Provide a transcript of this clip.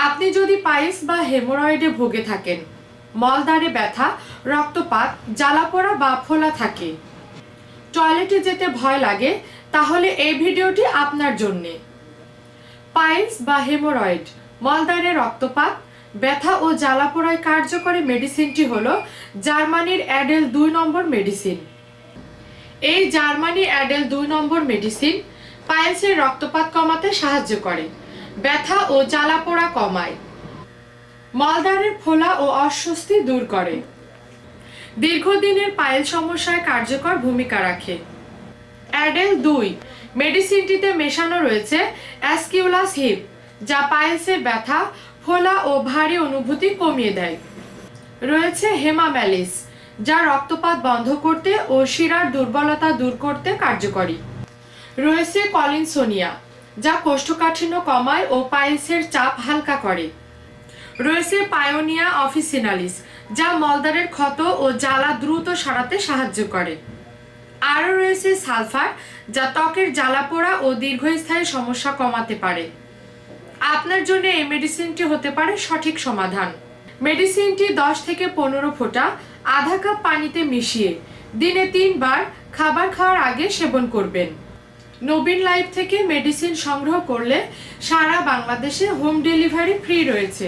আপনি যদি পাইলস বা হেমোরয়েডে ভুগে থাকেন, মলদ্বারে ব্যথা, রক্তপাত, জ্বালাপোড়া বা ফোলা থাকে, টয়লেটে যেতে ভয় লাগে, তাহলে এই ভিডিওটি আপনার জন্যে। পাইলস বা হেমোরয়েড, মলদ্বারে রক্তপাত, ব্যথা ও জ্বালাপোড়ায় কার্যকরী মেডিসিনটি হলো জার্মানির অ্যাডেল 2 নম্বর মেডিসিন। এই জার্মানি অ্যাডেল 2 নম্বর মেডিসিন পাইলসের রক্তপাত কমাতে সাহায্য করে, ব্যথা ও জ্বালাপোড়া কমায়, মলদ্বারের ফোলা ও অস্বস্তি দূর করে, দীর্ঘদিনের পাইল সমস্যায় কার্যকর ভূমিকা রাখে। অ্যাডেল 2 মেডিসিনটিতে মেশানো রয়েছে অ্যাসকিউলাস হিপ, যা পাইলসের ব্যথা, ফোলা ও ভারী অনুভূতি কমিয়ে দেয়। রয়েছে হেমাম্যালিস, যা রক্তপাত বন্ধ করতে ও শিরার দুর্বলতা দূর করতে কার্যকরী। রয়েছে কলিনসোনিয়া, যা কোষ্ঠকাঠিন্য কমায় ও পাইলসের চাপ হালকা করে। রয়েছে পায়োনিয়া অফিসিনালিস, যা মলদ্বারের ক্ষত ও জ্বালা দ্রুত সারাতে সাহায্য করে। আরও রয়েছে সালফার, যা ত্বকের জ্বালাপোড়া ও দীর্ঘস্থায়ী সমস্যা কমাতে পারে। আপনার জন্য এই মেডিসিনটি হতে পারে সঠিক সমাধান। মেডিসিনটি 10 থেকে 15 ফোঁটা আধা কাপ পানিতে মিশিয়ে দিনে 3 বার খাবার খাওয়ার আগে সেবন করবেন। নবীন লাইফ থেকে মেডিসিন সংগ্রহ করলে সারা বাংলাদেশে হোম ডেলিভারি ফ্রি রয়েছে।